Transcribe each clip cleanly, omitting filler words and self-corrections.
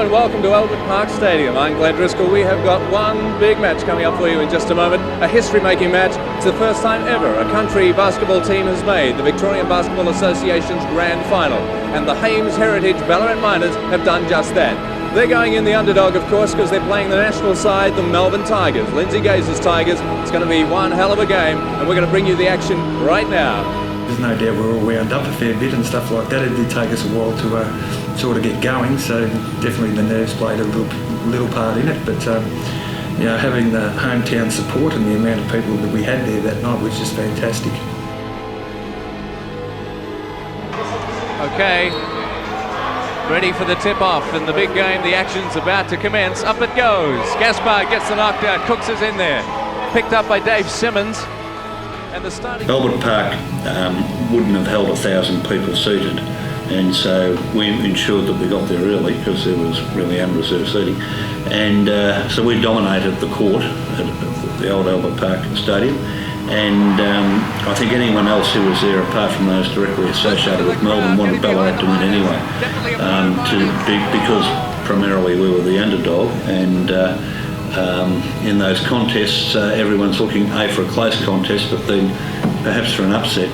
and welcome to Albert Park Stadium. I'm Glenn Driscoll. We have got one big match coming up for you in just a moment, a history-making match. It's the first time ever a country basketball team has made the Victorian Basketball Association's grand final, and the Hames Heritage Ballarat Miners have done just that. They're going in the underdog, of course, because they're playing the national side, the Melbourne Tigers, Lindsay Gazer's Tigers. It's going to be one hell of a game, and we're going to bring you the action right now. There's no doubt we're all wound up a fair bit and stuff like that. It did take us a while to sort of get going, so definitely the nerves played a little part in it. But you know, having the hometown support and the amount of people that we had there that night was just fantastic. Okay, ready for the tip-off in the big game. The action's about to commence. Up it goes. Gaspard gets the knockdown. Cooks is in there. Picked up by Dave Simmons. And the starting... Albert Park wouldn't have held 1,000 people seated, and so we ensured that we got there early because there was really unreserved seating. And so we dominated the court at the old Albert Park Stadium. And I think anyone else who was there, apart from those directly associated with Melbourne, wanted Ballarat to win anyway, because primarily we were the underdog, and in those contests everyone's looking for a close contest, but then perhaps for an upset.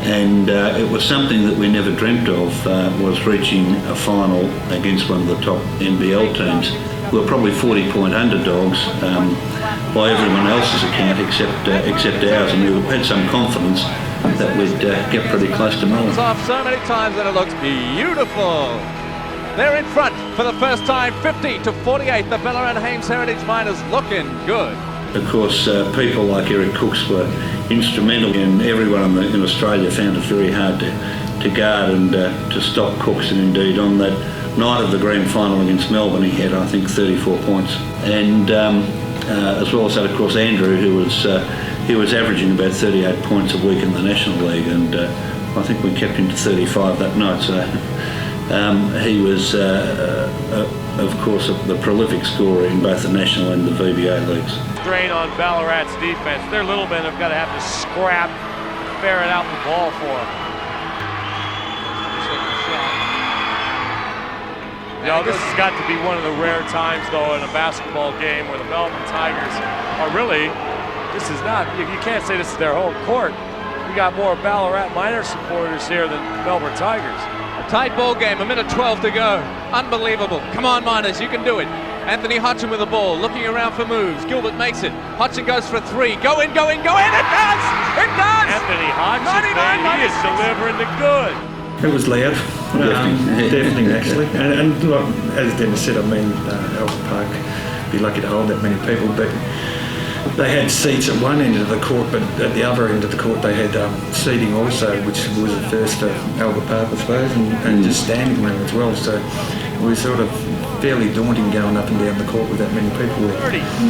And it was something that we never dreamt of, was reaching a final against one of the top NBL teams. We were probably 40-point underdogs by everyone else's account except ours, and we had some confidence that we'd get pretty close to Melbourne. It's off so many times that it looks beautiful. They're in front for the first time, 50-48. The Ballarat Hames Heritage Miners looking good. Of course, people like Eric Cooks were instrumental, and everyone in Australia found it very hard to guard and to stop Cooks. And indeed, on that night of the grand final against Melbourne, he had, I think, 34 points. And as well as that, of course, Andrew, who was averaging about 38 points a week in the National League, and I think we kept him to 35 that night. So he was, of course, the prolific scorer in both the National and the VBA leagues. Strain on Ballarat's defense. Their little men have got to have to scrap, ferret out the ball for them. You know, this has got to be one of the rare times, though, in a basketball game where the Melbourne Tigers are really, this is not, you can't say this is their home court. We got more Ballarat Miners supporters here than Melbourne Tigers. A tight ball game, a minute 12 to go. Unbelievable. Come on, Miners, you can do it. Anthony Hodgson with the ball, looking around for moves. Gilbert makes it. Hodgson goes for a three. Go in, go in, go in. It does! It does! Anthony Hodgson, man, he is delivering the good. It was loud, definitely actually. And like, as Dennis said, I mean, Albert Park, be lucky to hold that many people, but they had seats at one end of the court, but at the other end of the court they had seating also, which was a first for Albert Park, I suppose, and just standing room as well. So it was sort of fairly daunting going up and down the court with that many people there.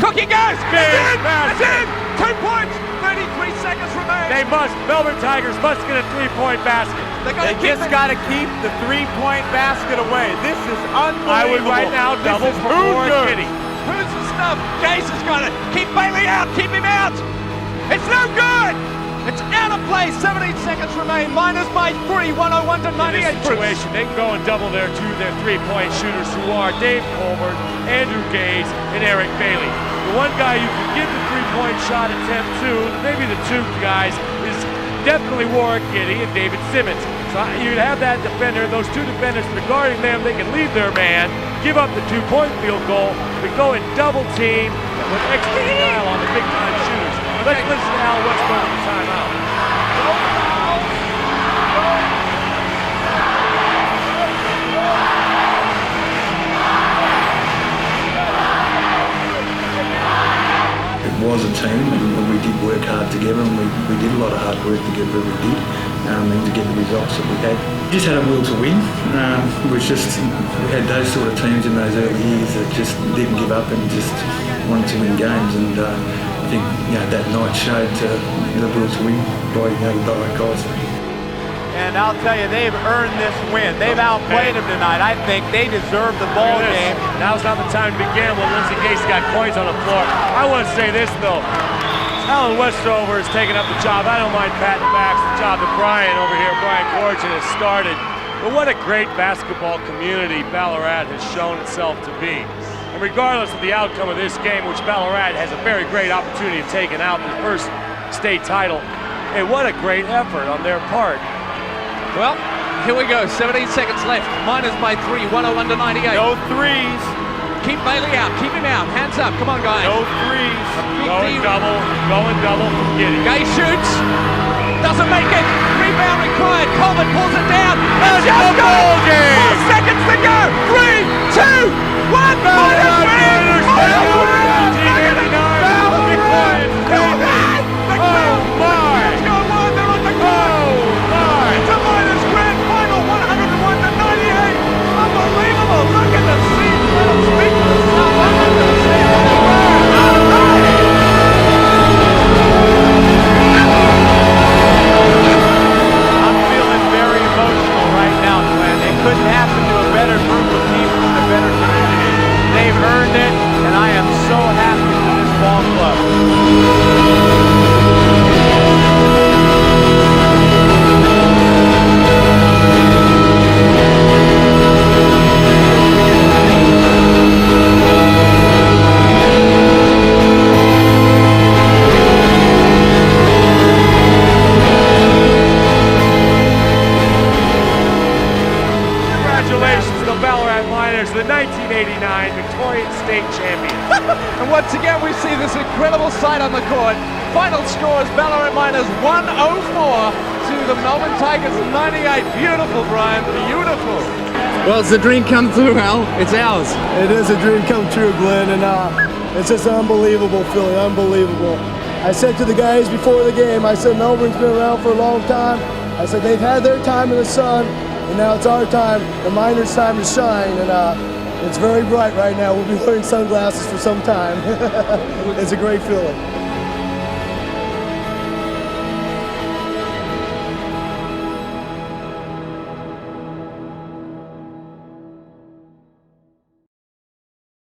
Cookie goes! It's in! 2 points! 33 seconds remain! They must, Melbourne Tigers must get a three-point basket. They just got to keep the three-point basket away. This is unbelievable. I would right now double for Warren Kitty. Who's the stuff? Gaze has got it. Keep Bailey out. Keep him out. It's no good. It's out of play. 17 seconds remain. Miners by 3. 101 to 98. In this situation, they can go and double their three-point shooters, who are Dave Colbert, Andrew Gaze, and Eric Bailey. The one guy you can give the three-point shot attempt to, maybe the two guys, is definitely Warren Kitty and David Simmons. So you'd have that defender, those two defenders regarding them, they can leave their man, give up the two-point field goal, but go and double team with extra style on the big-time shooters. Let's listen to Al Westbrook at the timeout. It was a team, and we did work hard together, and we did a lot of hard work to get where we did, and to get the results that we had. We just had a will to win. We had those sort of teams in those early years that just didn't give up and just wanted to win games, and I think that night showed the will to win by the Ballarat guys. And I'll tell you, they've earned this win. They've outplayed them tonight. I think they deserve the ball game. Now's not the time to begin when Lindsay Gase got coins on the floor. I want to say this, though. Alan Westover has taken up the job. I don't mind patting back the job that Brian over here, Brian Gorgon, has started. But what a great basketball community Ballarat has shown itself to be. And regardless of the outcome of this game, which Ballarat has a very great opportunity of taking out the first state title, hey, what a great effort on their part. Well, here we go, 17 seconds left. Miners by 3, 101 to 98. No threes. Keep Bailey out, keep him out. Hands up, come on, guys. No threes. Going double from Giddy. Gay shoots, doesn't make it. Rebound required. Coleman pulls it down. And It's just the ball gone. game. 4 seconds to go. 3, 2, 1. Ballarat Miners Miners win. 1989 Victorian State. Oh my! It's gone wide. They're on the Oh ground. my! It's a Miners grand final, 101 to 98. Unbelievable. Look at the scenes. Let them speak for themselves. I'm not going to say what they were. I'm feeling very emotional right now, Glenn. It couldn't happen to a better group of people in a better community. They've earned it, and I am so happy for this ball club. Congratulations to the Ballarat Miners, the 1989 Victorian State champions. And once again, we see this incredible sight on the court. Final scores, Ballarat Miners 104 to the Melbourne Tigers 98. Beautiful, Brian, beautiful. Well, it's a dream come true, Al. It's ours. It is a dream come true, Glenn, and it's just an unbelievable feeling, unbelievable. I said to the guys before the game, I said Melbourne's been around for a long time. I said they've had their time in the sun, and now it's our time, the Miners' time to shine, and it's very bright right now. We'll be wearing sunglasses for some time. It's a great feeling.